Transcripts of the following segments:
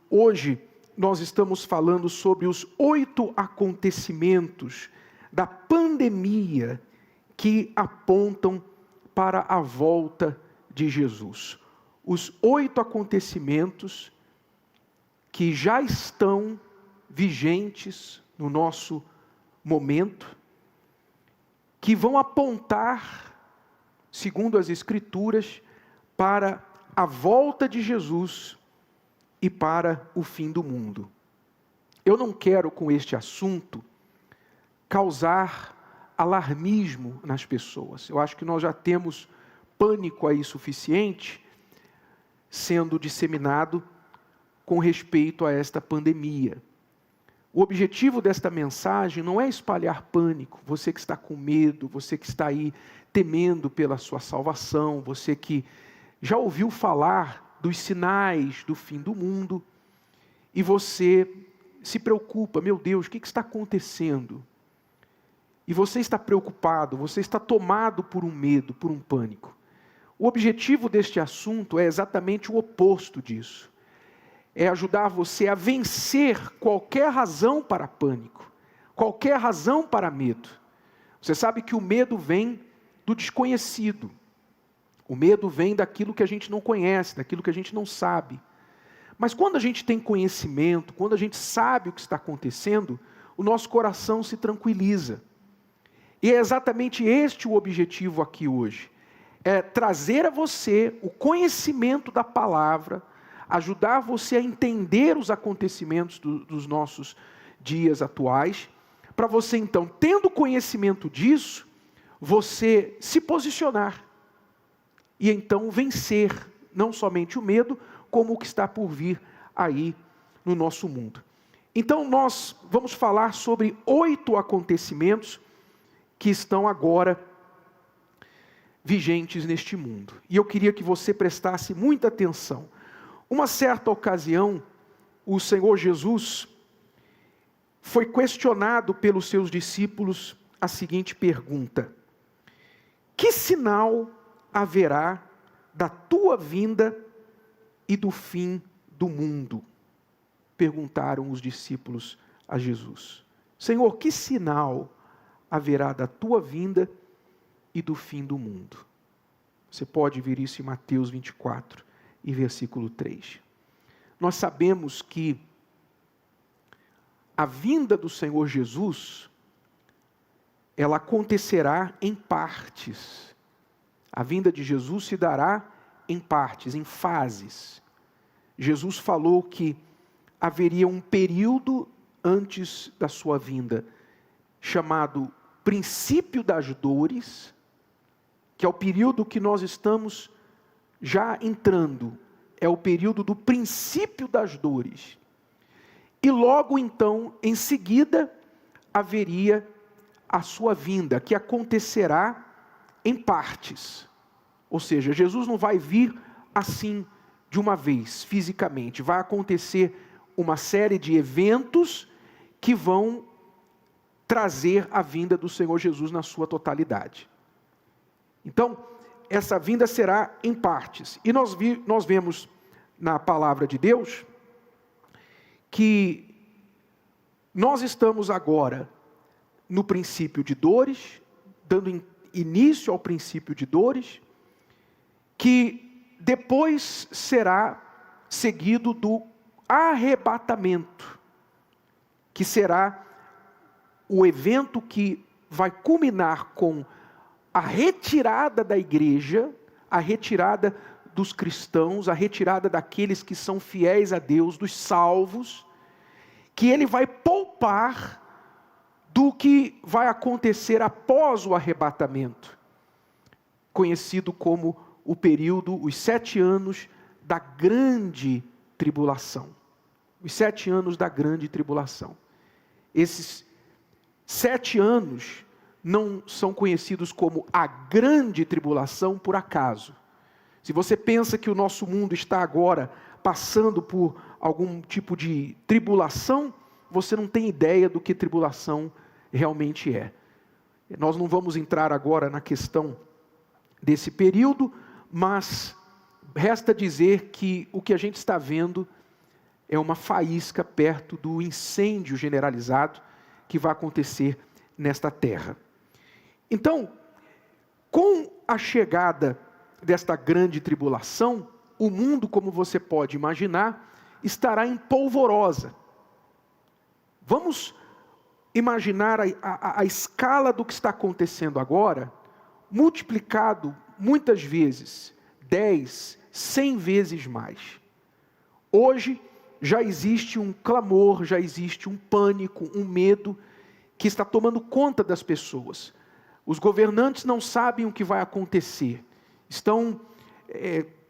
Hoje nós estamos falando sobre os 8 acontecimentos da pandemia que apontam para a volta de Jesus. Os 8 acontecimentos que já estão vigentes no nosso momento, que vão apontar, segundo as Escrituras, para a volta de Jesus e para o fim do mundo. Eu não quero, com este assunto, causar alarmismo nas pessoas. Eu acho que nós já temos pânico aí suficiente sendo disseminado com respeito a esta pandemia. O objetivo desta mensagem não é espalhar pânico. Você que está com medo, você que está aí temendo pela sua salvação, você que já ouviu falar dos sinais do fim do mundo, e você se preocupa, meu Deus, o que está acontecendo? E você está preocupado, você está tomado por um medo, por um pânico. O objetivo deste assunto é exatamente o oposto disso. É ajudar você a vencer qualquer razão para pânico, qualquer razão para medo. Você sabe que o medo vem do desconhecido. O medo vem daquilo que a gente não conhece, daquilo que a gente não sabe. Mas quando a gente tem conhecimento, quando a gente sabe o que está acontecendo, o nosso coração se tranquiliza. E é exatamente este o objetivo aqui hoje. É trazer a você o conhecimento da palavra, ajudar você a entender os acontecimentos dos nossos dias atuais, para você então, tendo conhecimento disso, você se posicionar. E então vencer, não somente o medo, como o que está por vir aí no nosso mundo. Então nós vamos falar sobre 8 acontecimentos que estão agora vigentes neste mundo. E eu queria que você prestasse muita atenção. Uma certa ocasião, o Senhor Jesus foi questionado pelos seus discípulos a seguinte pergunta: que sinal haverá da tua vinda e do fim do mundo? Perguntaram os discípulos a Jesus. Senhor, que sinal haverá da tua vinda e do fim do mundo? Você pode ver isso em Mateus 24 e versículo 3. Nós sabemos que a vinda do Senhor Jesus, ela acontecerá em partes. A vinda de Jesus se dará em partes, em fases. Jesus falou que haveria um período antes da sua vinda, chamado princípio das dores, que é o período que nós estamos já entrando, é o período do princípio das dores. E logo então, em seguida, haveria a sua vinda, que acontecerá em partes. Ou seja, Jesus não vai vir assim de uma vez, fisicamente. Vai acontecer uma série de eventos que vão trazer a vinda do Senhor Jesus na sua totalidade. Então, essa vinda será em partes. E nós vemos na palavra de Deus que nós estamos agora no princípio de dores, dando início ao princípio de dores, que depois será seguido do arrebatamento, que será o evento que vai culminar com a retirada da igreja, a retirada dos cristãos, a retirada daqueles que são fiéis a Deus, dos salvos, que ele vai poupar do que vai acontecer após o arrebatamento, conhecido como o período, os 7 anos da grande tribulação. Os 7 anos da grande tribulação. Esses 7 anos não são conhecidos como a grande tribulação por acaso. Se você pensa que o nosso mundo está agora passando por algum tipo de tribulação, você não tem ideia do que tribulação realmente é. Nós não vamos entrar agora na questão desse período, mas resta dizer que o que a gente está vendo é uma faísca perto do incêndio generalizado que vai acontecer nesta terra. Então, com a chegada desta grande tribulação, o mundo, como você pode imaginar, estará em polvorosa. Vamos imaginar a escala do que está acontecendo agora, multiplicado muitas vezes, 10, 100 vezes mais. Hoje já existe um clamor, já existe um pânico, um medo que está tomando conta das pessoas. Os governantes não sabem o que vai acontecer. Estão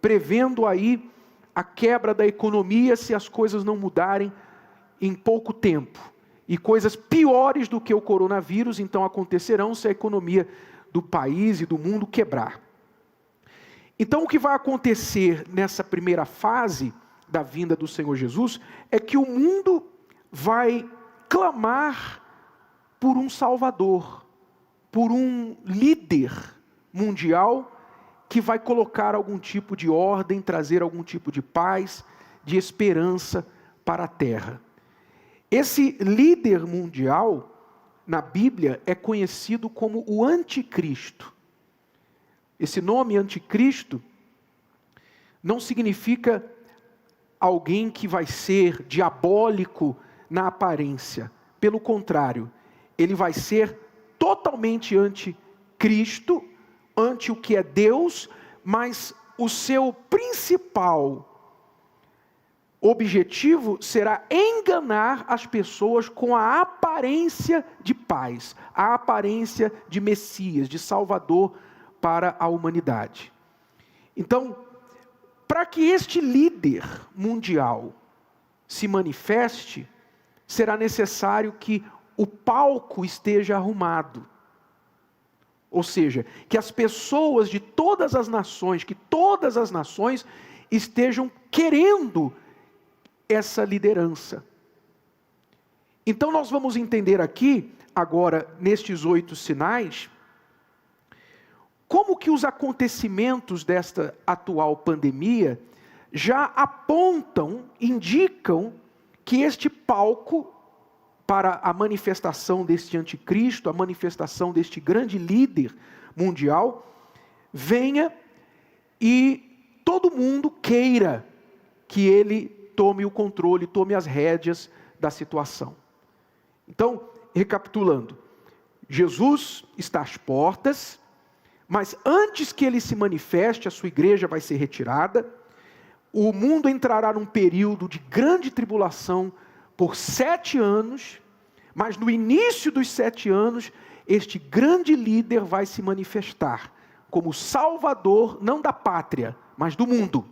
prevendo aí a quebra da economia se as coisas não mudarem em pouco tempo. E coisas piores do que o coronavírus, então, acontecerão se a economia do país e do mundo quebrar. Então, o que vai acontecer nessa primeira fase da vinda do Senhor Jesus é que o mundo vai clamar por um Salvador, por um líder mundial que vai colocar algum tipo de ordem, trazer algum tipo de paz, de esperança para a terra. Esse líder mundial, na Bíblia, é conhecido como o Anticristo. Esse nome Anticristo não significa alguém que vai ser diabólico na aparência. Pelo contrário, ele vai ser totalmente anticristo, ante o que é Deus, mas o seu principal objetivo será enganar as pessoas com a aparência de paz, a aparência de Messias, de Salvador para a humanidade. Então, para que este líder mundial se manifeste, será necessário que o palco esteja arrumado. Ou seja, que as pessoas de todas as nações, que todas as nações estejam querendo essa liderança. Então nós vamos entender aqui, agora, nestes 8 sinais, como que os acontecimentos desta atual pandemia já apontam, indicam que este palco para a manifestação deste anticristo, a manifestação deste grande líder mundial, venha e todo mundo queira que ele tome o controle, tome as rédeas da situação. Então, recapitulando, Jesus está às portas, mas antes que ele se manifeste, a sua igreja vai ser retirada, o mundo entrará num período de grande tribulação por 7 anos, mas no início dos 7 anos, este grande líder vai se manifestar como salvador, não da pátria, mas do mundo.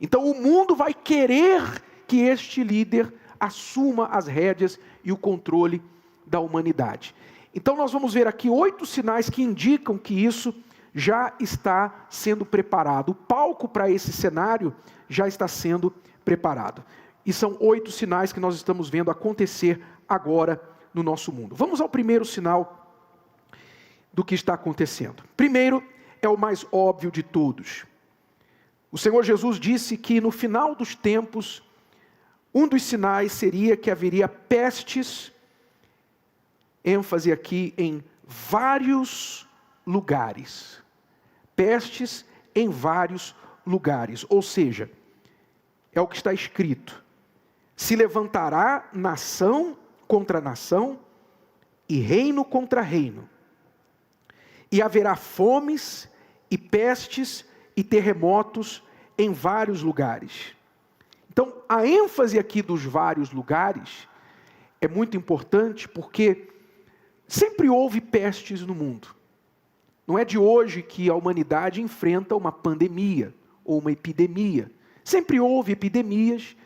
Então o mundo vai querer que este líder assuma as rédeas e o controle da humanidade. Então nós vamos ver aqui 8 sinais que indicam que isso já está sendo preparado. O palco para esse cenário já está sendo preparado. E são 8 sinais que nós estamos vendo acontecer agora no nosso mundo. Vamos ao primeiro sinal do que está acontecendo. Primeiro, é o mais óbvio de todos. O Senhor Jesus disse que no final dos tempos, um dos sinais seria que haveria pestes, ênfase aqui em vários lugares. Pestes em vários lugares, ou seja, é o que está escrito: se levantará nação contra nação e reino contra reino, e haverá fomes e pestes e terremotos em vários lugares. Então, a ênfase aqui dos vários lugares é muito importante porque sempre houve pestes no mundo. Não é de hoje que a humanidade enfrenta uma pandemia ou uma epidemia. Sempre houve epidemias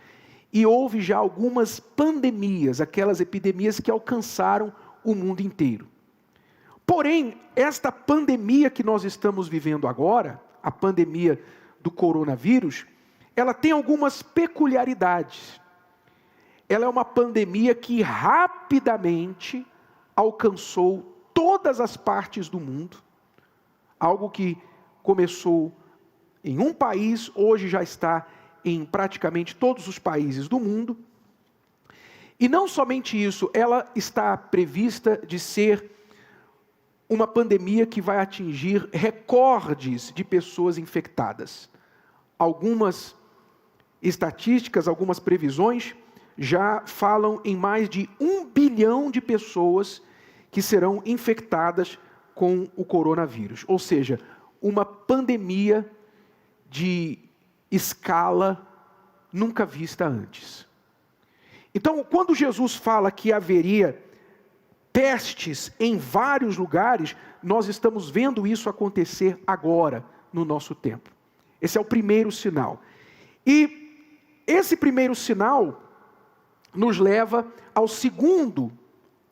e houve já algumas pandemias, aquelas epidemias que alcançaram o mundo inteiro. Porém, esta pandemia que nós estamos vivendo agora, a pandemia do coronavírus, ela tem algumas peculiaridades. Ela é uma pandemia que rapidamente alcançou todas as partes do mundo. Algo que começou em um país, hoje já está em praticamente todos os países do mundo. E não somente isso, ela está prevista de ser uma pandemia que vai atingir recordes de pessoas infectadas. Algumas estatísticas, algumas previsões já falam em mais de 1 bilhão de pessoas que serão infectadas com o coronavírus. Ou seja, uma pandemia de escala nunca vista antes. Então, quando Jesus fala que haveria pestes em vários lugares, nós estamos vendo isso acontecer agora, no nosso tempo. Esse é o primeiro sinal. E esse primeiro sinal nos leva ao segundo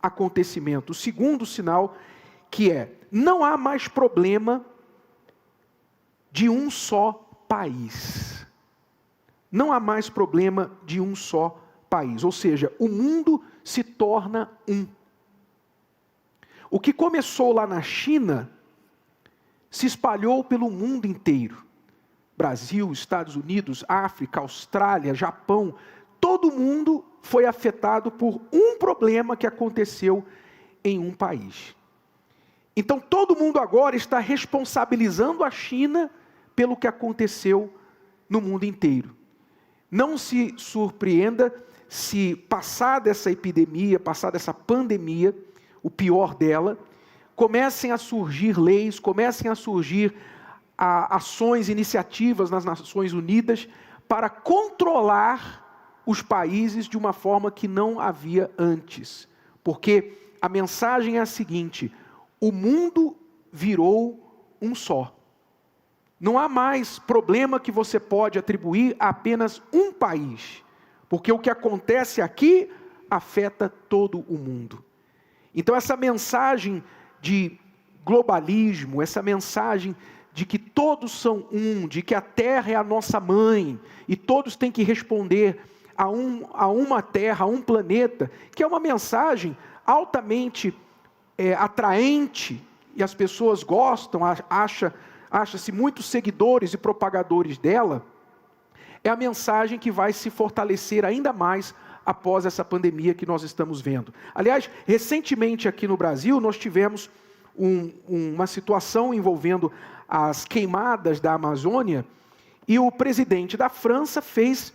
acontecimento, o segundo sinal, que é: não há mais problema de um só país. Não há mais problema de um só país. Ou seja, o mundo se torna um. O que começou lá na China se espalhou pelo mundo inteiro. Brasil, Estados Unidos, África, Austrália, Japão, todo mundo foi afetado por um problema que aconteceu em um país. Então todo mundo agora está responsabilizando a China pelo que aconteceu no mundo inteiro. Não se surpreenda se passada essa epidemia, passada essa pandemia, o pior dela, comecem a surgir leis, comecem a surgir ações, iniciativas nas Nações Unidas para controlar os países de uma forma que não havia antes. Porque a mensagem é a seguinte: o mundo virou um só. Não há mais problema que você pode atribuir a apenas um país, porque o que acontece aqui afeta todo o mundo. Então essa mensagem de globalismo, essa mensagem de que todos são um, de que a terra é a nossa mãe, e todos têm que responder a uma terra, a um planeta, que é uma mensagem altamente atraente, e as pessoas gostam, acha-se muitos seguidores e propagadores dela, é a mensagem que vai se fortalecer ainda mais após essa pandemia que nós estamos vendo. Aliás, recentemente aqui no Brasil, nós tivemos uma situação envolvendo as queimadas da Amazônia, e o presidente da França fez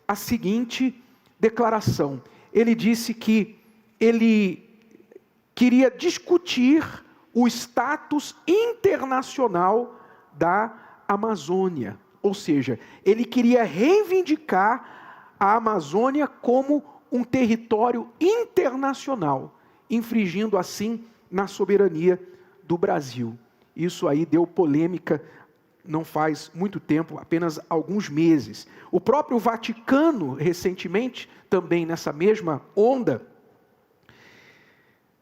a seguinte declaração. Ele disse que ele queria discutir o status internacional da Amazônia. Ou seja, ele queria reivindicar a Amazônia como um território internacional, infringindo assim na soberania do Brasil. Isso aí deu polêmica não faz muito tempo, apenas alguns meses. O próprio Vaticano, recentemente, também nessa mesma onda,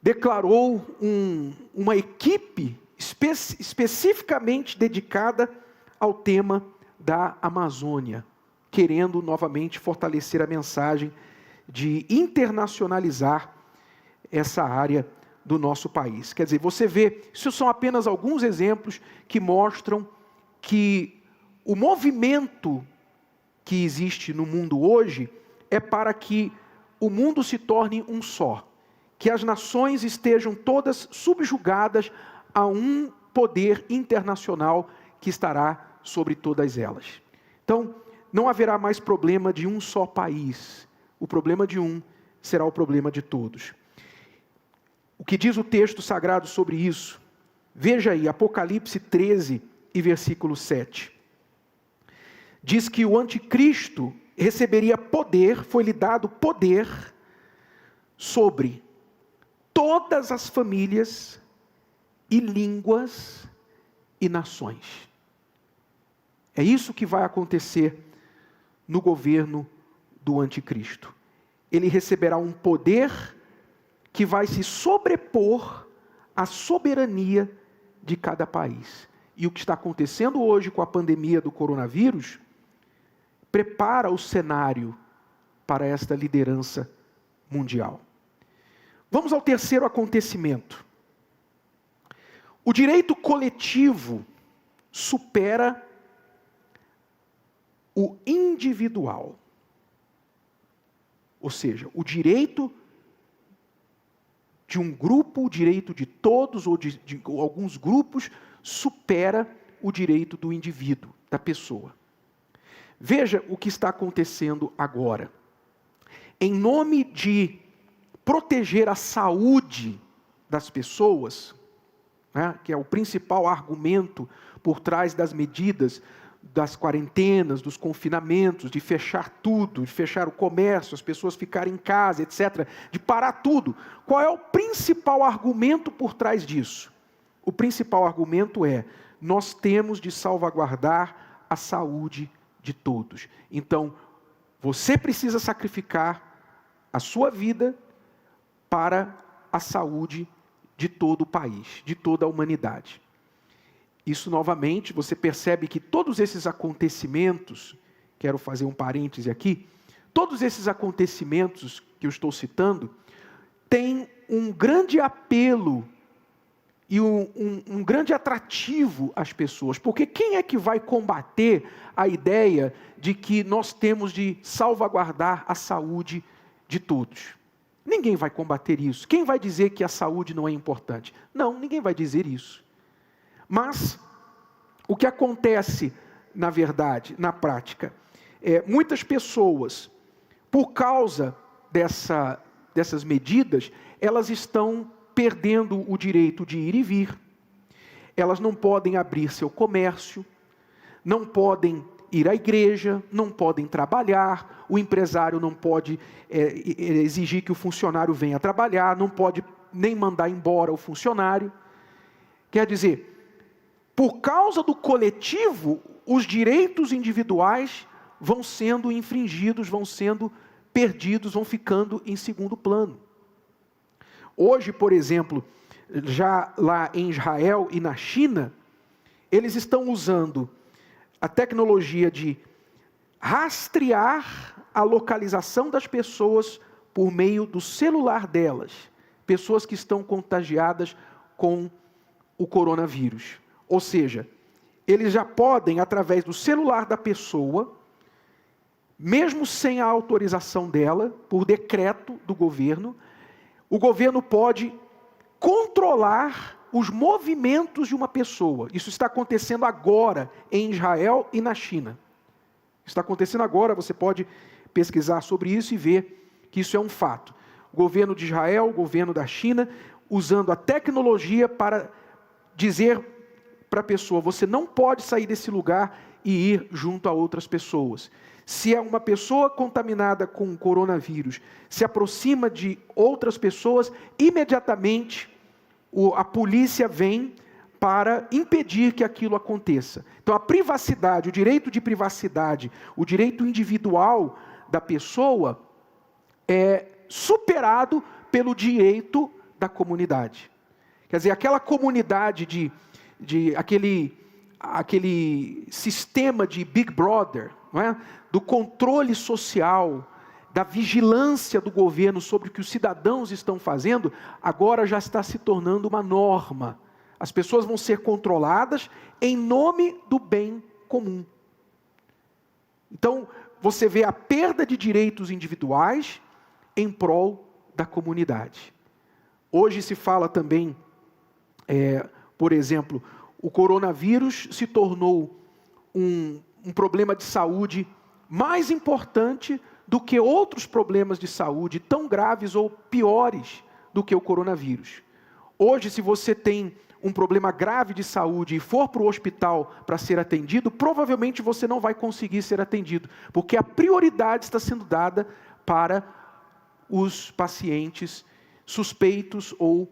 declarou uma equipe especificamente dedicada ao tema da Amazônia, querendo novamente fortalecer a mensagem de internacionalizar essa área do nosso país. Quer dizer, você vê, isso são apenas alguns exemplos que mostram que o movimento que existe no mundo hoje é para que o mundo se torne um só, que as nações estejam todas subjugadas a um poder internacional que estará sobre todas elas. Então, não haverá mais problema de um só país. O problema de um será o problema de todos. O que diz o texto sagrado sobre isso? Veja aí, Apocalipse 13 e versículo 7. Diz que o anticristo receberia poder, foi-lhe dado poder sobre todas as famílias e línguas e nações. É isso que vai acontecer no governo do anticristo. Ele receberá um poder que vai se sobrepor à soberania de cada país. E o que está acontecendo hoje com a pandemia do coronavírus prepara o cenário para esta liderança mundial. Vamos ao terceiro acontecimento. O direito coletivo supera o individual. Ou seja, o direito de um grupo, o direito de todos ou de alguns grupos supera o direito do indivíduo, da pessoa. Veja o que está acontecendo agora. Em nome de proteger a saúde das pessoas, né, que é o principal argumento por trás das medidas, das quarentenas, dos confinamentos, de fechar tudo, de fechar o comércio, as pessoas ficarem em casa, etc., de parar tudo. Qual é o principal argumento por trás disso? O principal argumento é: nós temos de salvaguardar a saúde de todos. Então, você precisa sacrificar a sua vida para a saúde de todo o país, de toda a humanidade. Isso, novamente, você percebe que todos esses acontecimentos, quero fazer um parêntese aqui, todos esses acontecimentos que eu estou citando, têm um grande apelo e um grande atrativo às pessoas. Porque quem é que vai combater a ideia de que nós temos de salvaguardar a saúde de todos? Ninguém vai combater isso. Quem vai dizer que a saúde não é importante? Não, ninguém vai dizer isso. Mas o que acontece, na verdade, na prática, muitas pessoas, por causa dessas medidas, elas estão perdendo o direito de ir e vir. Elas não podem abrir seu comércio, não podem ir à igreja, não podem trabalhar, o empresário não pode exigir que o funcionário venha trabalhar, não pode nem mandar embora o funcionário. Quer dizer, por causa do coletivo, os direitos individuais vão sendo infringidos, vão sendo perdidos, vão ficando em segundo plano. Hoje, por exemplo, já lá em Israel e na China, eles estão usando a tecnologia de rastrear a localização das pessoas por meio do celular delas. Pessoas que estão contagiadas com o coronavírus. Ou seja, eles já podem, através do celular da pessoa, mesmo sem a autorização dela, por decreto do governo, o governo pode controlar os movimentos de uma pessoa. Isso está acontecendo agora em Israel e na China. Está acontecendo agora, você pode pesquisar sobre isso e ver que isso é um fato. O governo de Israel, o governo da China, usando a tecnologia para dizer para a pessoa: você não pode sair desse lugar e ir junto a outras pessoas. Se é uma pessoa contaminada com o coronavírus, se aproxima de outras pessoas, imediatamente a polícia vem para impedir que aquilo aconteça. Então a privacidade, o direito de privacidade, o direito individual da pessoa é superado pelo direito da comunidade. Quer dizer, aquela comunidade aquele sistema de Big Brother, não é? Do controle social, da vigilância do governo sobre o que os cidadãos estão fazendo, agora já está se tornando uma norma. As pessoas vão ser controladas em nome do bem comum. Então, você vê a perda de direitos individuais em prol da comunidade. Hoje se fala também, por exemplo, o coronavírus se tornou um problema de saúde mais importante do que outros problemas de saúde tão graves ou piores do que o coronavírus. Hoje, se você tem um problema grave de saúde e for para o hospital para ser atendido, provavelmente você não vai conseguir ser atendido, porque a prioridade está sendo dada para os pacientes suspeitos ou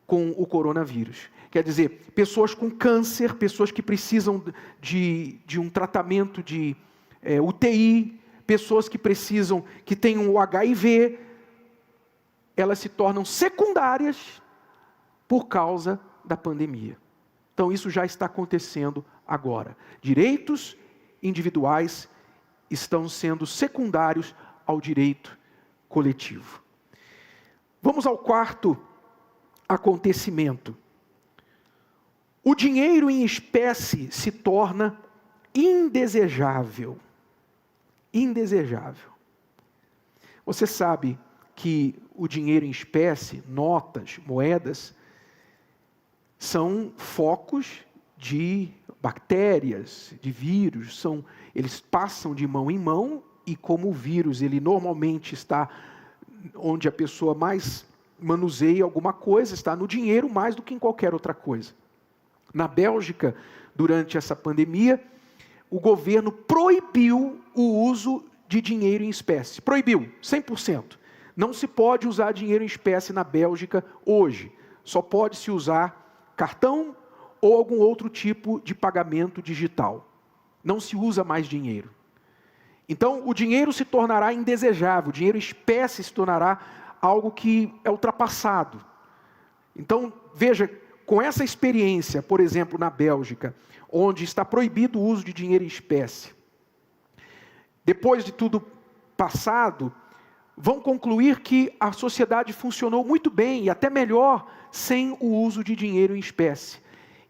com o coronavírus. Quer dizer, pessoas com câncer, pessoas que precisam de um tratamento de UTI, pessoas que precisam, que têm o HIV, elas se tornam secundárias por causa da pandemia. Então isso já está acontecendo agora. Direitos individuais estão sendo secundários ao direito coletivo. Vamos ao quarto acontecimento. O dinheiro em espécie se torna indesejável. indesejável. Você sabe que o dinheiro em espécie, notas, moedas, são focos de bactérias, de vírus, eles passam de mão em mão, e como o vírus ele normalmente está onde a pessoa mais manuseia alguma coisa, está no dinheiro mais do que em qualquer outra coisa. Na Bélgica, durante essa pandemia, o governo proibiu o uso de dinheiro em espécie. Proibiu, 100%. Não se pode usar dinheiro em espécie na Bélgica hoje. Só pode se usar cartão ou algum outro tipo de pagamento digital. Não se usa mais dinheiro. Então, o dinheiro se tornará indesejável, o dinheiro em espécie se tornará algo que é ultrapassado. Então, veja, com essa experiência, por exemplo, na Bélgica, onde está proibido o uso de dinheiro em espécie, depois de tudo passado, vão concluir que a sociedade funcionou muito bem e até melhor sem o uso de dinheiro em espécie.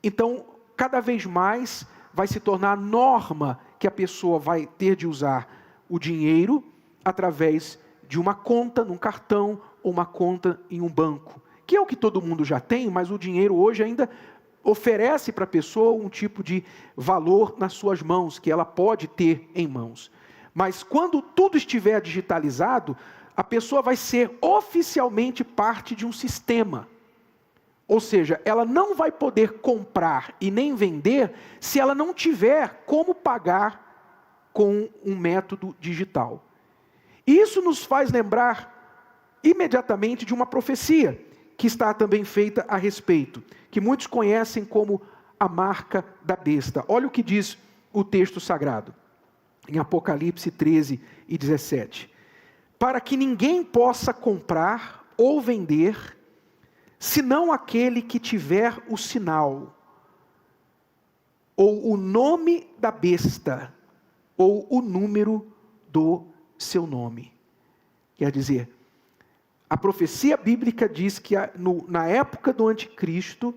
Então, cada vez mais vai se tornar norma que a pessoa vai ter de usar o dinheiro através de uma conta num cartão ou uma conta em um banco, que é o que todo mundo já tem, mas o dinheiro hoje ainda oferece para a pessoa um tipo de valor nas suas mãos, que ela pode ter em mãos. Mas quando tudo estiver digitalizado, a pessoa vai ser oficialmente parte de um sistema. Ou seja, ela não vai poder comprar e nem vender se ela não tiver como pagar com um método digital. E isso nos faz lembrar imediatamente de uma profecia que está também feita a respeito, que muitos conhecem como a marca da besta. Olha o que diz o texto sagrado, em Apocalipse 13 e 17. Para que ninguém possa comprar ou vender, senão aquele que tiver o sinal, ou o nome da besta, ou o número do seu nome. Quer dizer, a profecia bíblica diz que na época do anticristo,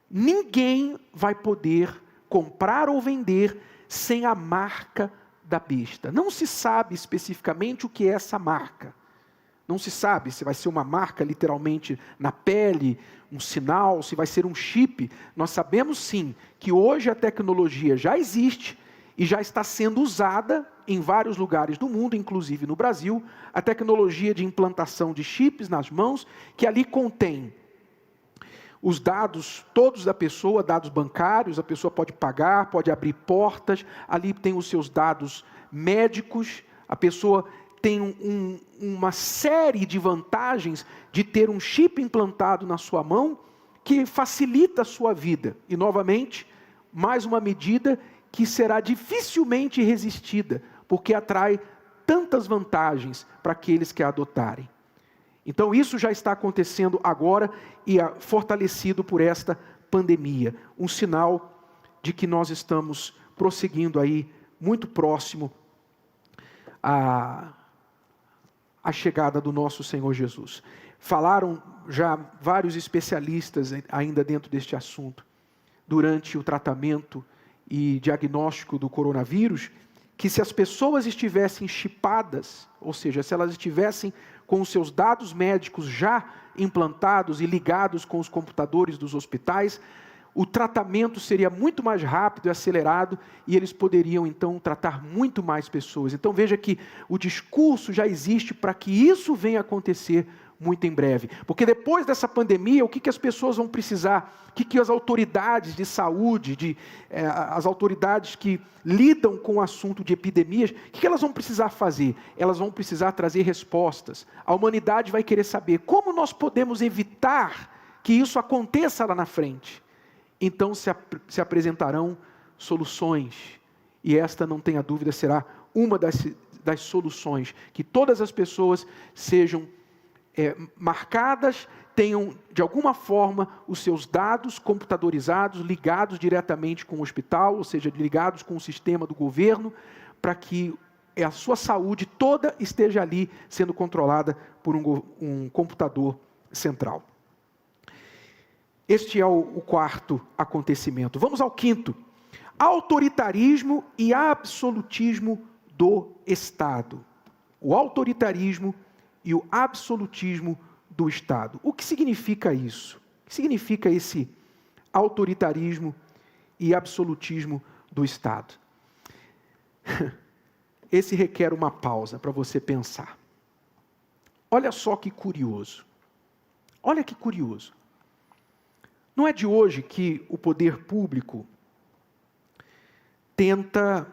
ninguém vai poder comprar ou vender sem a marca da besta. Não se sabe especificamente o que é essa marca. Não se sabe se vai ser uma marca literalmente na pele, um sinal, se vai ser um chip. Nós sabemos sim que hoje a tecnologia já existe e já está sendo usada em vários lugares do mundo, inclusive no Brasil, a tecnologia de implantação de chips nas mãos, que ali contém os dados todos da pessoa, dados bancários, a pessoa pode pagar, pode abrir portas, ali tem os seus dados médicos, a pessoa tem uma série de vantagens de ter um chip implantado na sua mão, que facilita a sua vida. E novamente, mais uma medida que será dificilmente resistida, porque atrai tantas vantagens para aqueles que a adotarem. Então isso já está acontecendo agora e é fortalecido por esta pandemia. Um sinal de que nós estamos prosseguindo aí muito próximo à chegada do nosso Senhor Jesus. Falaram já vários especialistas ainda dentro deste assunto, durante o tratamento e diagnóstico do coronavírus, que se as pessoas estivessem chipadas, ou seja, se elas estivessem com os seus dados médicos já implantados e ligados com os computadores dos hospitais, o tratamento seria muito mais rápido e acelerado, e eles poderiam então tratar muito mais pessoas. Então veja que o discurso já existe para que isso venha a acontecer muito em breve. Porque depois dessa pandemia, o que as pessoas vão precisar? O que as autoridades de saúde, as autoridades que lidam com o assunto de epidemias, o que elas vão precisar fazer? Elas vão precisar trazer respostas. A humanidade vai querer saber como nós podemos evitar que isso aconteça lá na frente. Então se apresentarão soluções. E esta, não tenha dúvida, será uma das soluções. Que todas as pessoas sejam marcadas, tenham de alguma forma os seus dados computadorizados, ligados diretamente com o hospital, ou seja, ligados com o sistema do governo, para que a sua saúde toda esteja ali sendo controlada por um computador central. Este é o quarto acontecimento. Vamos ao quinto. Autoritarismo e absolutismo do Estado. O autoritarismo e o absolutismo do Estado. O que significa isso? O que significa esse autoritarismo e absolutismo do Estado? Esse requer uma pausa para você pensar. Olha só que curioso. Olha que curioso. Não é de hoje que o poder público tenta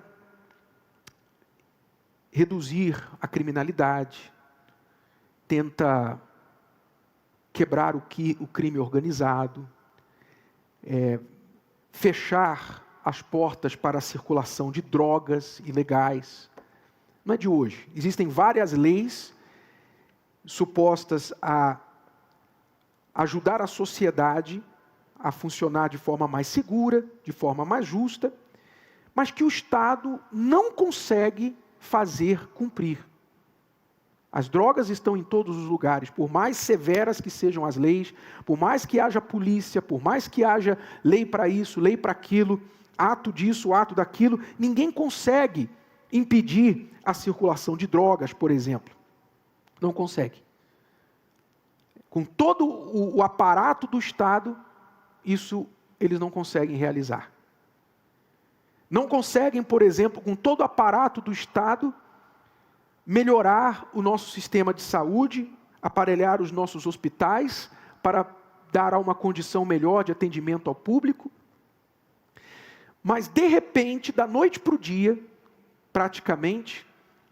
reduzir a criminalidade, tenta quebrar o crime organizado, fechar as portas para a circulação de drogas ilegais. Não é de hoje. Existem várias leis supostas a ajudar a sociedade a funcionar de forma mais segura, de forma mais justa, mas que o Estado não consegue fazer cumprir. As drogas estão em todos os lugares, por mais severas que sejam as leis, por mais que haja polícia, por mais que haja lei para isso, lei para aquilo, ato disso, ato daquilo, ninguém consegue impedir a circulação de drogas, por exemplo. Não consegue. Com todo o aparato do Estado, isso eles não conseguem realizar. Não conseguem, por exemplo, com todo o aparato do Estado, melhorar o nosso sistema de saúde, aparelhar os nossos hospitais para dar uma condição melhor de atendimento ao público. Mas, de repente, da noite para o dia, praticamente,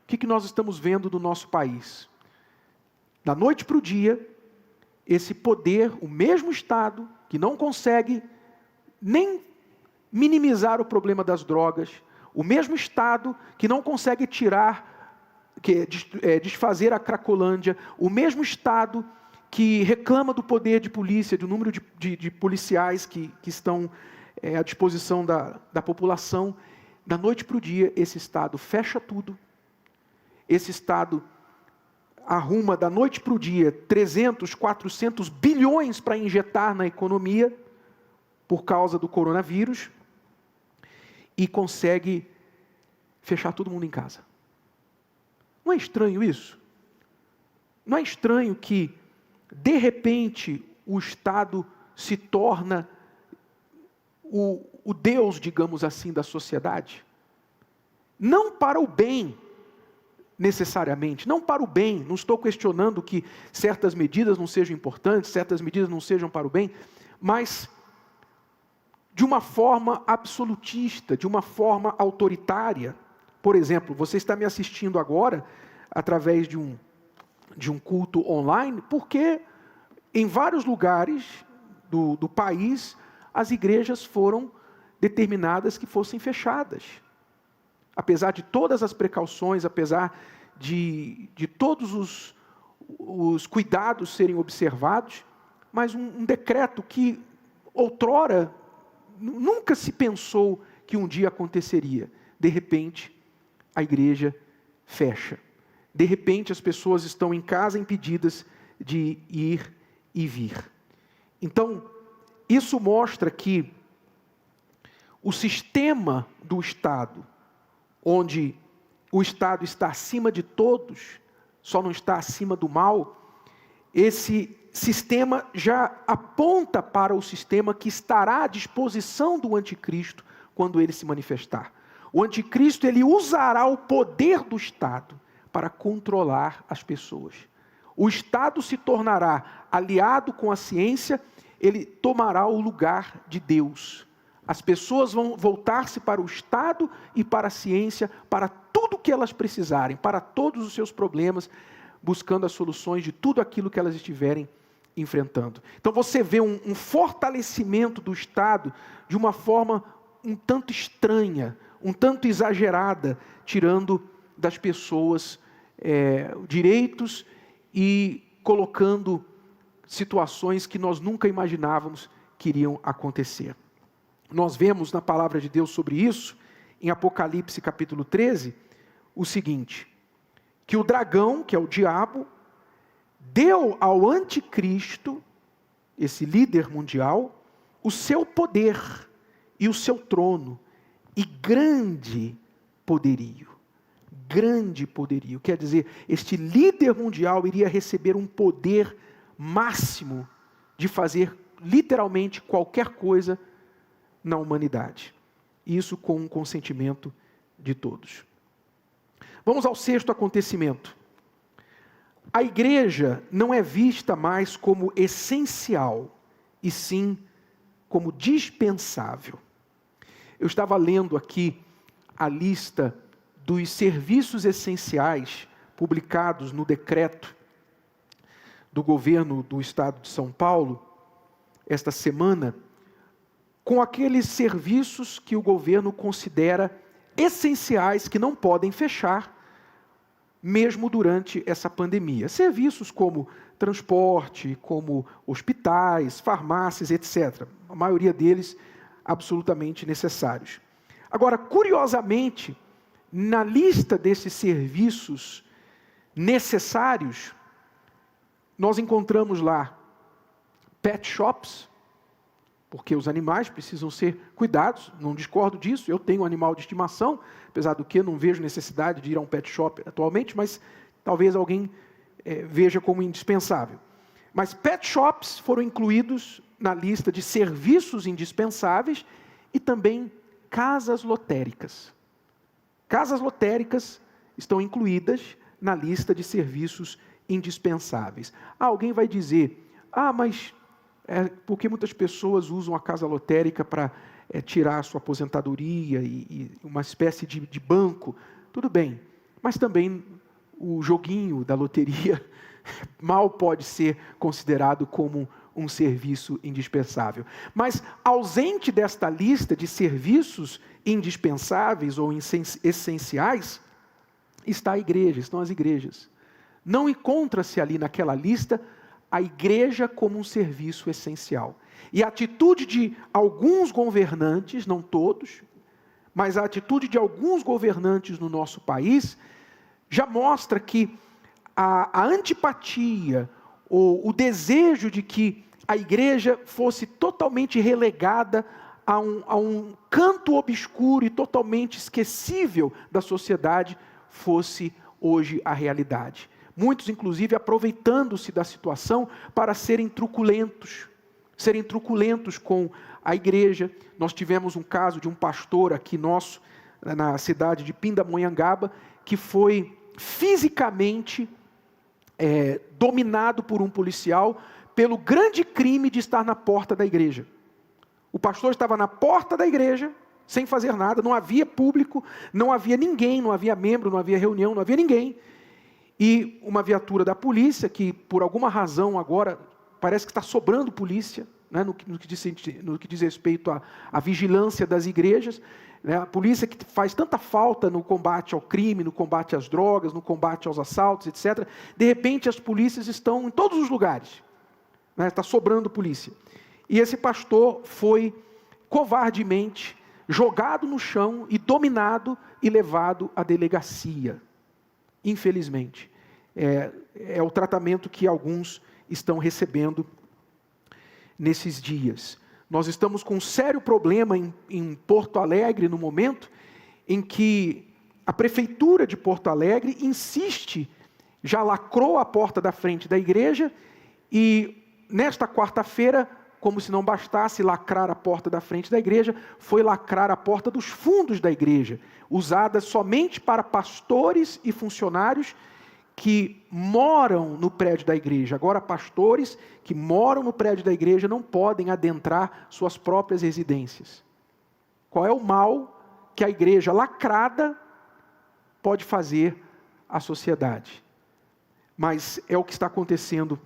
o que nós estamos vendo no nosso país? Da noite para o dia, esse poder, o mesmo Estado, que não consegue nem minimizar o problema das drogas, o mesmo Estado que não consegue desfazer a Cracolândia, o mesmo Estado que reclama do poder de polícia, do número de policiais que estão à disposição da população, da noite para o dia, esse Estado fecha tudo, esse Estado arruma da noite para o dia 300, 400 bilhões para injetar na economia, por causa do coronavírus, e consegue fechar todo mundo em casa. Não é estranho isso? Não é estranho que, de repente, o Estado se torna o Deus, digamos assim, da sociedade? Não para o bem, necessariamente, não para o bem. Não estou questionando que certas medidas não sejam importantes, certas medidas não sejam para o bem, mas de uma forma absolutista, de uma forma autoritária. Por exemplo, você está me assistindo agora através de um culto online, porque em vários lugares do país as igrejas foram determinadas que fossem fechadas. Apesar de todas as precauções, apesar de todos os cuidados serem observados, mas um decreto que outrora nunca se pensou que um dia aconteceria. De repente, a igreja fecha. De repente, as pessoas estão em casa impedidas de ir e vir. Então, isso mostra que o sistema do Estado, onde o Estado está acima de todos, só não está acima do mal, esse sistema já aponta para o sistema que estará à disposição do anticristo quando ele se manifestar. O anticristo, ele usará o poder do Estado para controlar as pessoas. O Estado se tornará aliado com a ciência, ele tomará o lugar de Deus. As pessoas vão voltar-se para o Estado e para a ciência, para tudo o que elas precisarem, para todos os seus problemas, buscando as soluções de tudo aquilo que elas estiverem enfrentando. Então você vê um fortalecimento do Estado de uma forma um tanto estranha, um tanto exagerada, tirando das pessoas direitos e colocando situações que nós nunca imaginávamos que iriam acontecer. Nós vemos na palavra de Deus sobre isso, em Apocalipse capítulo 13, o seguinte: que o dragão, que é o diabo, deu ao anticristo, esse líder mundial, o seu poder e o seu trono, e grande poderio. grande poderio. Quer dizer, este líder mundial iria receber um poder máximo de fazer literalmente qualquer coisa na humanidade. Isso com o consentimento de todos. Vamos ao sexto acontecimento. A igreja não é vista mais como essencial, e sim como dispensável. Eu estava lendo aqui a lista dos serviços essenciais publicados no decreto do governo do estado de São Paulo, esta semana, com aqueles serviços que o governo considera essenciais, que não podem fechar, mesmo durante essa pandemia. Serviços como transporte, como hospitais, farmácias, etc. A maioria deles absolutamente necessários. Agora, curiosamente, na lista desses serviços necessários, nós encontramos lá pet shops, porque os animais precisam ser cuidados, não discordo disso, eu tenho um animal de estimação, apesar do que não vejo necessidade de ir a um pet shop atualmente, mas talvez alguém veja como indispensável. Mas pet shops foram incluídos na lista de serviços indispensáveis e também casas lotéricas. Casas lotéricas estão incluídas na lista de serviços indispensáveis. Alguém vai dizer, mas porque muitas pessoas usam a casa lotérica para tirar a sua aposentadoria e uma espécie de banco. Tudo bem, mas também o joguinho da loteria mal pode ser considerado como um serviço indispensável. Mas ausente desta lista de serviços indispensáveis ou essenciais, está a igreja, estão as igrejas. Não encontra-se ali naquela lista a igreja como um serviço essencial. E a atitude de alguns governantes, não todos, mas a atitude de alguns governantes no nosso país, já mostra que a antipatia, ou o desejo de que a igreja fosse totalmente relegada a um canto obscuro e totalmente esquecível da sociedade, fosse hoje a realidade. Muitos, inclusive, aproveitando-se da situação para serem truculentos com a igreja. Nós tivemos um caso de um pastor aqui nosso, na cidade de Pindamonhangaba, que foi fisicamente dominado por um policial pelo grande crime de estar na porta da igreja. O pastor estava na porta da igreja, sem fazer nada, não havia público, não havia ninguém, não havia membro, não havia reunião, não havia ninguém. E uma viatura da polícia, que por alguma razão agora parece que está sobrando polícia, né, no que diz respeito à vigilância das igrejas, né, a polícia que faz tanta falta no combate ao crime, no combate às drogas, no combate aos assaltos, etc. De repente as polícias estão em todos os lugares, né, está sobrando polícia. E esse pastor foi covardemente jogado no chão e dominado e levado à delegacia. Infelizmente, é o tratamento que alguns estão recebendo nesses dias. Nós estamos com um sério problema em Porto Alegre no momento em que a prefeitura de Porto Alegre insiste, já lacrou a porta da frente da igreja e nesta quarta-feira, como se não bastasse lacrar a porta da frente da igreja, foi lacrar a porta dos fundos da igreja, usada somente para pastores e funcionários que moram no prédio da igreja. Agora, pastores que moram no prédio da igreja não podem adentrar suas próprias residências. Qual é o mal que a igreja lacrada pode fazer à sociedade? Mas é o que está acontecendo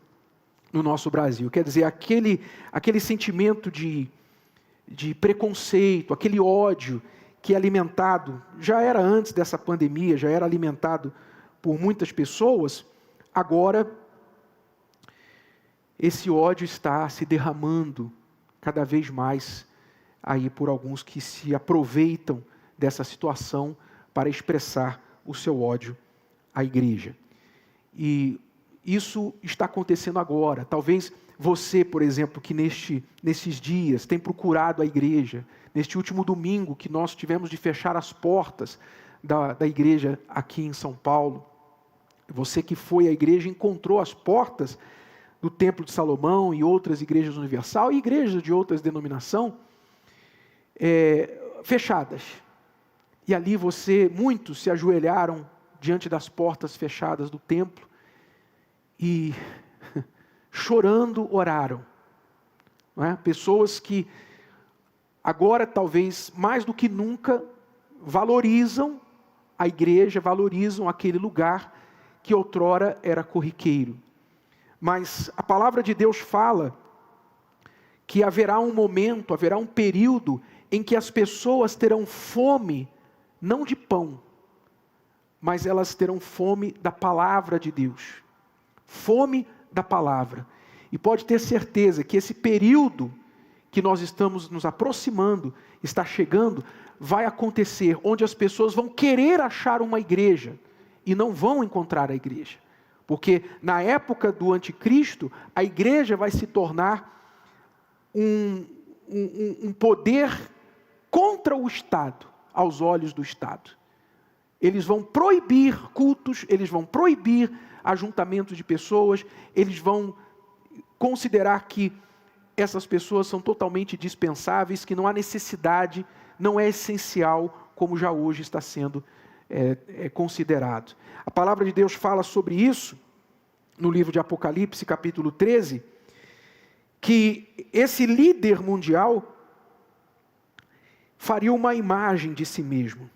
no nosso Brasil. Quer dizer, aquele sentimento de preconceito, aquele ódio que é alimentado, já era antes dessa pandemia, já era alimentado por muitas pessoas, agora esse ódio está se derramando cada vez mais aí por alguns que se aproveitam dessa situação para expressar o seu ódio à igreja. E isso está acontecendo agora. Talvez você, por exemplo, que nesses dias tem procurado a igreja, neste último domingo que nós tivemos de fechar as portas da igreja aqui em São Paulo. Você que foi à igreja encontrou as portas do Templo de Salomão e outras igrejas universal e igrejas de outras denominações fechadas. E ali muitos se ajoelharam diante das portas fechadas do templo e chorando oraram. Não é? Pessoas que agora talvez mais do que nunca valorizam a igreja, valorizam aquele lugar que outrora era corriqueiro. Mas a palavra de Deus fala que haverá um momento, haverá um período em que as pessoas terão fome, não de pão, mas elas terão fome da palavra de Deus. Fome da palavra. E pode ter certeza que esse período que nós estamos nos aproximando, está chegando, vai acontecer, onde as pessoas vão querer achar uma igreja, e não vão encontrar a igreja. Porque na época do anticristo, a igreja vai se tornar um poder contra o Estado, aos olhos do Estado. Eles vão proibir cultos, eles vão proibir ajuntamento de pessoas, eles vão considerar que essas pessoas são totalmente dispensáveis, que não há necessidade, não é essencial, como já hoje está sendo considerado. A palavra de Deus fala sobre isso, no livro de Apocalipse, capítulo 13, que esse líder mundial faria uma imagem de si mesmo,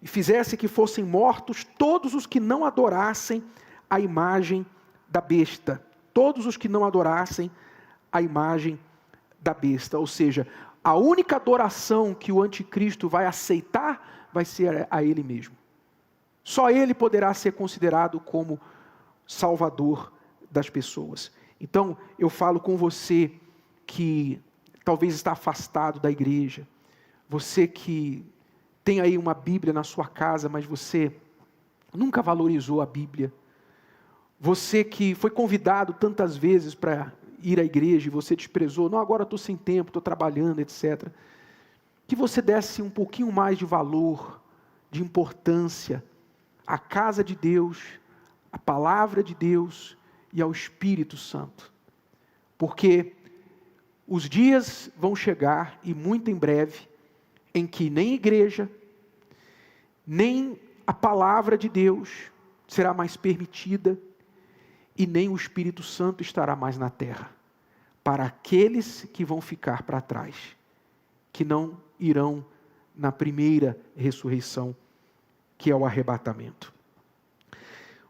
e fizesse que fossem mortos todos os que não adorassem a imagem da besta. Todos os que não adorassem a imagem da besta. Ou seja, a única adoração que o anticristo vai aceitar vai ser a ele mesmo. Só ele poderá ser considerado como salvador das pessoas. Então, eu falo com você que talvez está afastado da igreja, você que tem aí uma Bíblia na sua casa, mas você nunca valorizou a Bíblia, você que foi convidado tantas vezes para ir à igreja e você desprezou, não, agora estou sem tempo, estou trabalhando, etc. Que você desse um pouquinho mais de valor, de importância à casa de Deus, à palavra de Deus e ao Espírito Santo. Porque os dias vão chegar, e muito em breve, em que nem igreja, nem a palavra de Deus será mais permitida, e nem o Espírito Santo estará mais na terra, para aqueles que vão ficar para trás, que não irão na primeira ressurreição, que é o arrebatamento.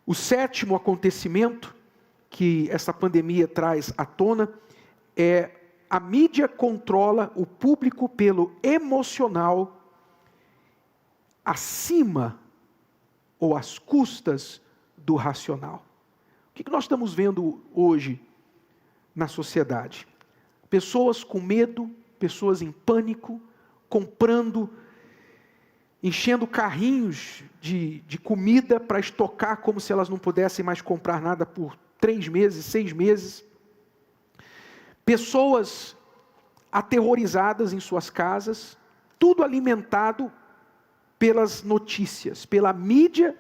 O sétimo acontecimento que essa pandemia traz à tona é a mídia controla o público pelo emocional acima ou às custas do racional. O que nós estamos vendo hoje na sociedade? Pessoas com medo, pessoas em pânico, comprando, enchendo carrinhos de comida para estocar como se elas não pudessem mais comprar nada por 3 meses, 6 meses. Pessoas aterrorizadas em suas casas, tudo alimentado pelas notícias, pela mídia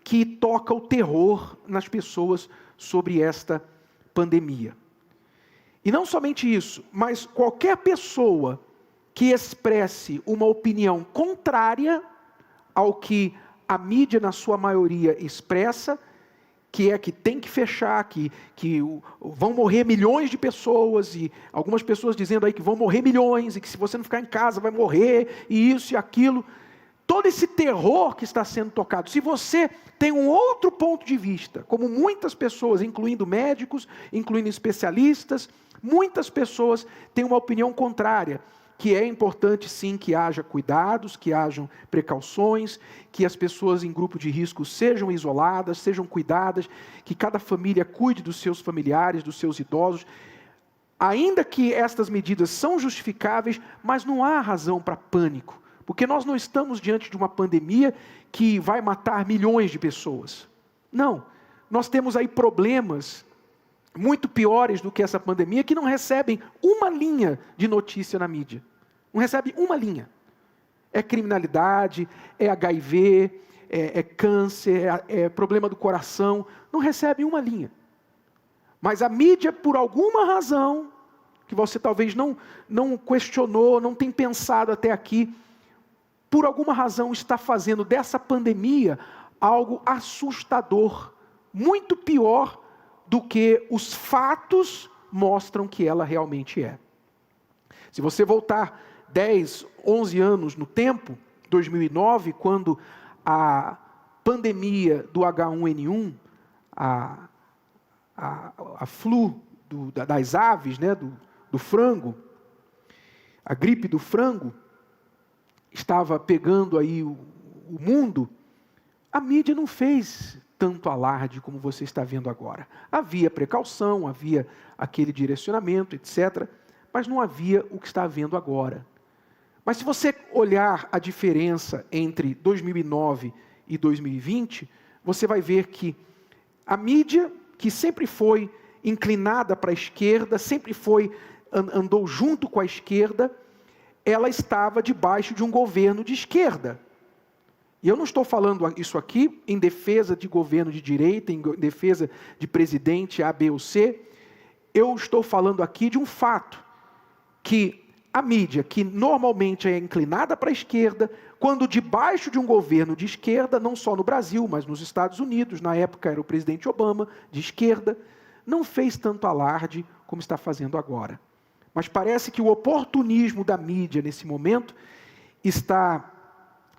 que toca o terror nas pessoas sobre esta pandemia. E não somente isso, mas qualquer pessoa que expresse uma opinião contrária ao que a mídia, na sua maioria, expressa, que é que tem que fechar, que vão morrer milhões de pessoas, e algumas pessoas dizendo aí que vão morrer milhões, e que se você não ficar em casa vai morrer, e isso e aquilo. Todo esse terror que está sendo tocado, se você tem um outro ponto de vista, como muitas pessoas, incluindo médicos, incluindo especialistas, muitas pessoas têm uma opinião contrária, que é importante sim que haja cuidados, que hajam precauções, que as pessoas em grupo de risco sejam isoladas, sejam cuidadas, que cada família cuide dos seus familiares, dos seus idosos, ainda que estas medidas são justificáveis, mas não há razão para pânico. Porque nós não estamos diante de uma pandemia que vai matar milhões de pessoas. Não, nós temos aí problemas muito piores do que essa pandemia, que não recebem uma linha de notícia na mídia. Não recebe uma linha. É criminalidade, é HIV, câncer, problema do coração, não recebem uma linha. Mas a mídia, por alguma razão, que você talvez não questionou, não tem pensado até aqui, por alguma razão está fazendo dessa pandemia algo assustador, muito pior do que os fatos mostram que ela realmente é. Se você voltar 10, 11 anos no tempo, 2009, quando a pandemia do H1N1, a flu das aves, né, do frango, a gripe do frango, estava pegando aí o mundo, a mídia não fez tanto alarde como você está vendo agora. Havia precaução, havia aquele direcionamento, etc., mas não havia o que está havendo agora. Mas se você olhar a diferença entre 2009 e 2020, você vai ver que a mídia, que sempre foi inclinada para a esquerda, sempre andou junto com a esquerda, ela estava debaixo de um governo de esquerda. E eu não estou falando isso aqui em defesa de governo de direita, em defesa de presidente A, B ou C. Eu estou falando aqui de um fato, que a mídia, que normalmente é inclinada para a esquerda, quando debaixo de um governo de esquerda, não só no Brasil, mas nos Estados Unidos, na época era o presidente Obama, de esquerda, não fez tanto alarde como está fazendo agora. Mas parece que o oportunismo da mídia nesse momento está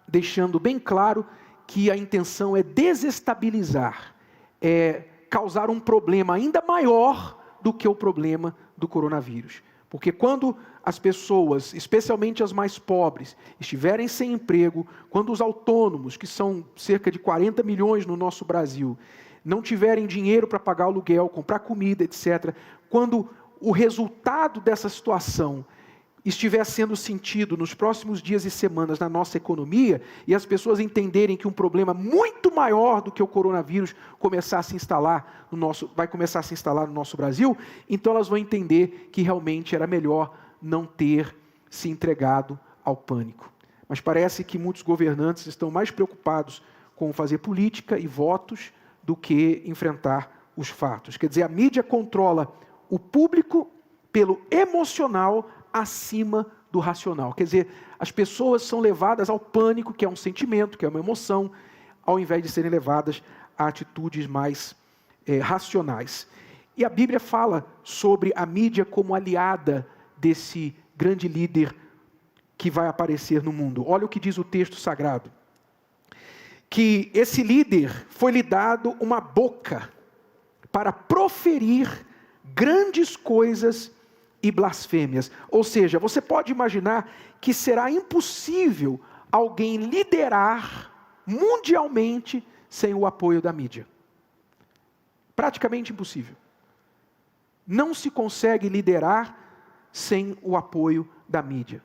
deixando bem claro que a intenção é desestabilizar, é causar um problema ainda maior do que o problema do coronavírus. Porque quando as pessoas, especialmente as mais pobres, estiverem sem emprego, quando os autônomos, que são cerca de 40 milhões no nosso Brasil, não tiverem dinheiro para pagar aluguel, comprar comida, etc., quando o resultado dessa situação estiver sendo sentido nos próximos dias e semanas na nossa economia, e as pessoas entenderem que um problema muito maior do que o coronavírus vai começar a se instalar no nosso Brasil, então elas vão entender que realmente era melhor não ter se entregado ao pânico. Mas parece que muitos governantes estão mais preocupados com fazer política e votos do que enfrentar os fatos. Quer dizer, a mídia controla o público pelo emocional acima do racional. Quer dizer, as pessoas são levadas ao pânico, que é um sentimento, que é uma emoção, ao invés de serem levadas a atitudes mais racionais. E a Bíblia fala sobre a mídia como aliada desse grande líder que vai aparecer no mundo. Olha o que diz o texto sagrado. Que esse líder foi-lhe dado uma boca para proferir grandes coisas e blasfêmias. Ou seja, você pode imaginar que será impossível alguém liderar mundialmente sem o apoio da mídia. Praticamente impossível. Não se consegue liderar sem o apoio da mídia.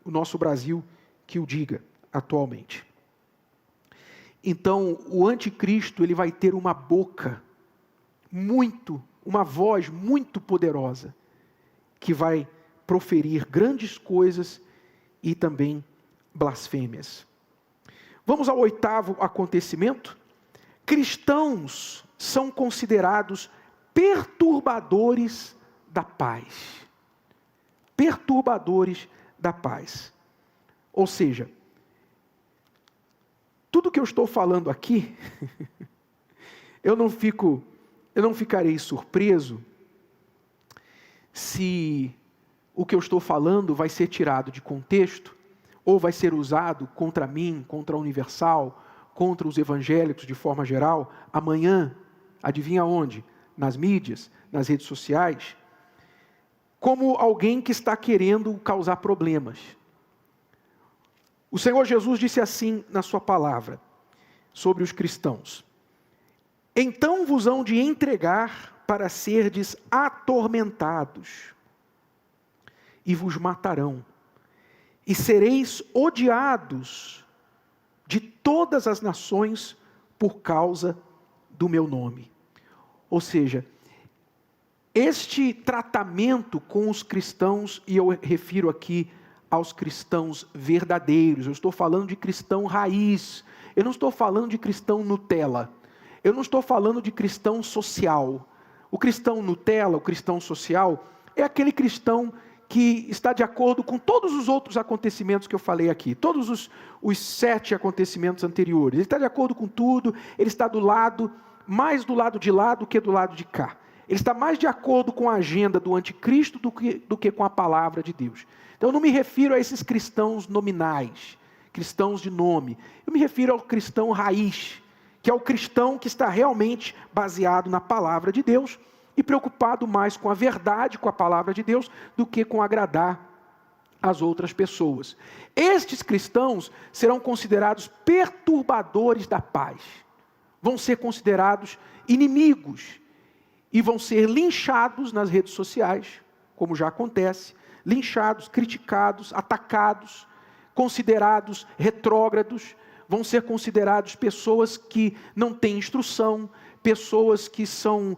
O nosso Brasil que o diga atualmente. Então, o anticristo, ele vai ter uma boca uma voz muito poderosa, que vai proferir grandes coisas e também blasfêmias. Vamos ao 8º acontecimento. Cristãos são considerados perturbadores da paz. Perturbadores da paz. Ou seja, tudo que eu estou falando aqui, eu não ficarei surpreso se o que eu estou falando vai ser tirado de contexto, ou vai ser usado contra mim, contra a Universal, contra os evangélicos de forma geral, amanhã, adivinha onde? Nas mídias, nas redes sociais, como alguém que está querendo causar problemas. O Senhor Jesus disse assim na sua palavra, sobre os cristãos: então vos hão de entregar para serdes atormentados, e vos matarão, e sereis odiados de todas as nações por causa do meu nome. Ou seja, este tratamento com os cristãos, e eu refiro aqui aos cristãos verdadeiros, eu estou falando de cristão raiz, eu não estou falando de cristão Nutella. Eu não estou falando de cristão social. O cristão Nutella, o cristão social, é aquele cristão que está de acordo com todos os outros acontecimentos que eu falei aqui, todos os 7 acontecimentos anteriores. Ele está de acordo com tudo, ele está mais do lado de lá do que do lado de cá. Ele está mais de acordo com a agenda do anticristo do que com a palavra de Deus. Então eu não me refiro a esses cristãos nominais, cristãos de nome. Eu me refiro ao cristão raiz, que é o cristão que está realmente baseado na palavra de Deus e preocupado mais com a verdade, com a palavra de Deus, do que com agradar as outras pessoas. Estes cristãos serão considerados perturbadores da paz. Vão ser considerados inimigos e vão ser linchados nas redes sociais, como já acontece, linchados, criticados, atacados, considerados retrógrados, vão ser considerados pessoas que não têm instrução, pessoas que são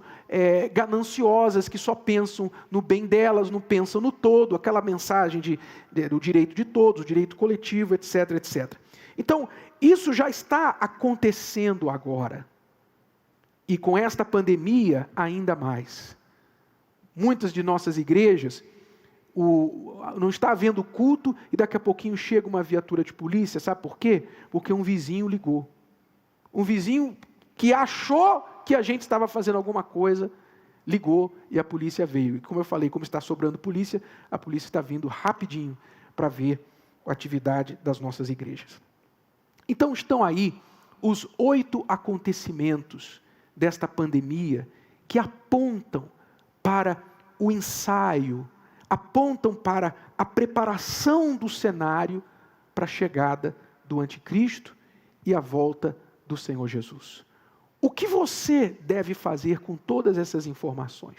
gananciosas, que só pensam no bem delas, não pensam no todo, aquela mensagem do direito de todos, o direito coletivo, etc, etc. Então, isso já está acontecendo agora. E com esta pandemia, ainda mais. Muitas de nossas igrejas, não está havendo culto e daqui a pouquinho chega uma viatura de polícia. Sabe por quê? Porque um vizinho ligou. Um vizinho que achou que a gente estava fazendo alguma coisa, ligou e a polícia veio. E como eu falei, como está sobrando polícia, a polícia está vindo rapidinho para ver a atividade das nossas igrejas. Então estão aí os 8 acontecimentos desta pandemia que apontam para o ensaio, apontam para a preparação do cenário para a chegada do anticristo e a volta do Senhor Jesus. O que você deve fazer com todas essas informações?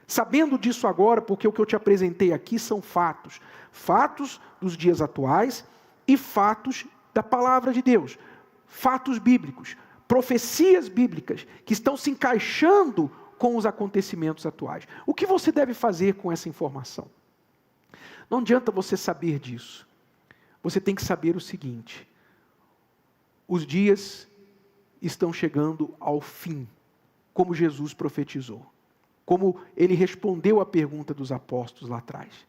Sabendo disso agora, porque o que eu te apresentei aqui são fatos. Fatos dos dias atuais e fatos da palavra de Deus. Fatos bíblicos, profecias bíblicas que estão se encaixando com os acontecimentos atuais. O que você deve fazer com essa informação? Não adianta você saber disso. Você tem que saber o seguinte: os dias estão chegando ao fim, como Jesus profetizou, como ele respondeu à pergunta dos apóstolos lá atrás.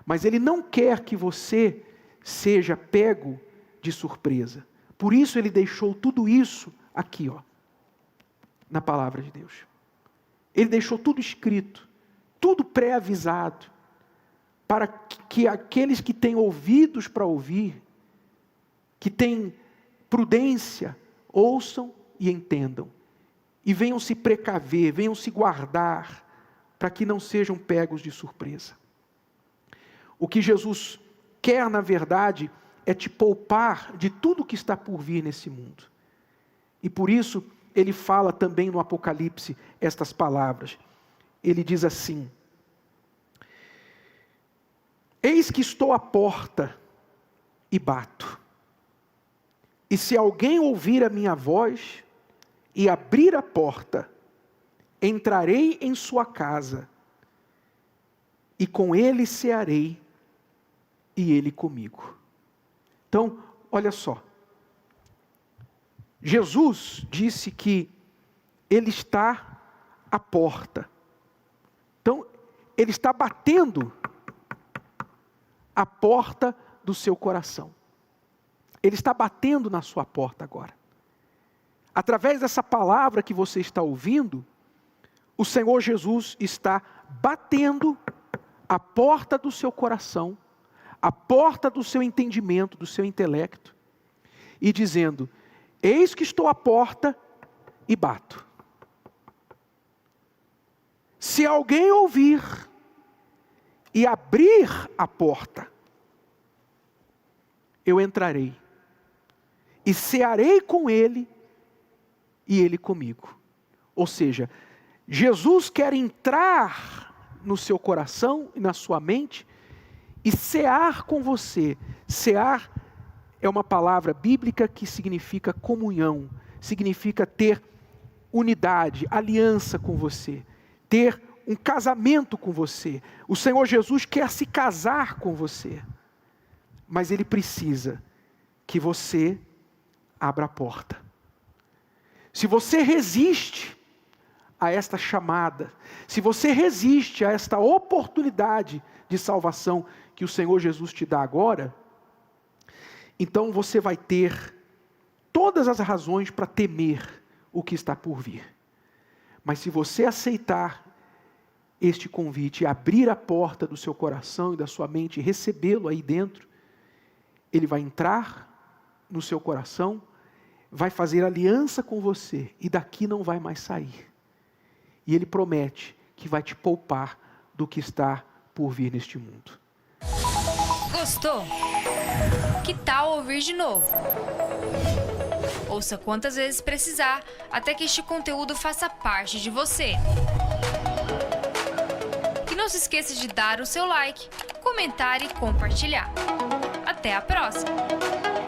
Mas ele não quer que você seja pego de surpresa. Por isso ele deixou tudo isso aqui, na palavra de Deus. Ele deixou tudo escrito, tudo pré-avisado, para que aqueles que têm ouvidos para ouvir, que têm prudência, ouçam e entendam, e venham se precaver, venham se guardar, para que não sejam pegos de surpresa. O que Jesus quer, na verdade, é te poupar de tudo que está por vir nesse mundo. E por isso, ele fala também no Apocalipse estas palavras. Ele diz assim: eis que estou à porta e bato. E se alguém ouvir a minha voz e abrir a porta, entrarei em sua casa, e com ele cearei, e ele comigo. Então, olha só. Jesus disse que ele está à porta. Então, ele está batendo a porta do seu coração. Ele está batendo na sua porta agora. Através dessa palavra que você está ouvindo, o Senhor Jesus está batendo a porta do seu coração, a porta do seu entendimento, do seu intelecto, e dizendo: eis que estou à porta e bato. Se alguém ouvir e abrir a porta, eu entrarei e cearei com ele e ele comigo. Ou seja, Jesus quer entrar no seu coração e na sua mente e cear com você. Cear é uma palavra bíblica que significa comunhão, significa ter unidade, aliança com você, ter um casamento com você. O Senhor Jesus quer se casar com você, mas Ele precisa que você abra a porta. Se você resiste a esta chamada, se você resiste a esta oportunidade de salvação que o Senhor Jesus te dá agora, então você vai ter todas as razões para temer o que está por vir. Mas se você aceitar este convite e abrir a porta do seu coração e da sua mente e recebê-lo aí dentro, ele vai entrar no seu coração, vai fazer aliança com você e daqui não vai mais sair. E ele promete que vai te poupar do que está por vir neste mundo. Gostou? Que tal ouvir de novo? Ouça quantas vezes precisar, até que este conteúdo faça parte de você. E não se esqueça de dar o seu like, comentar e compartilhar. Até a próxima!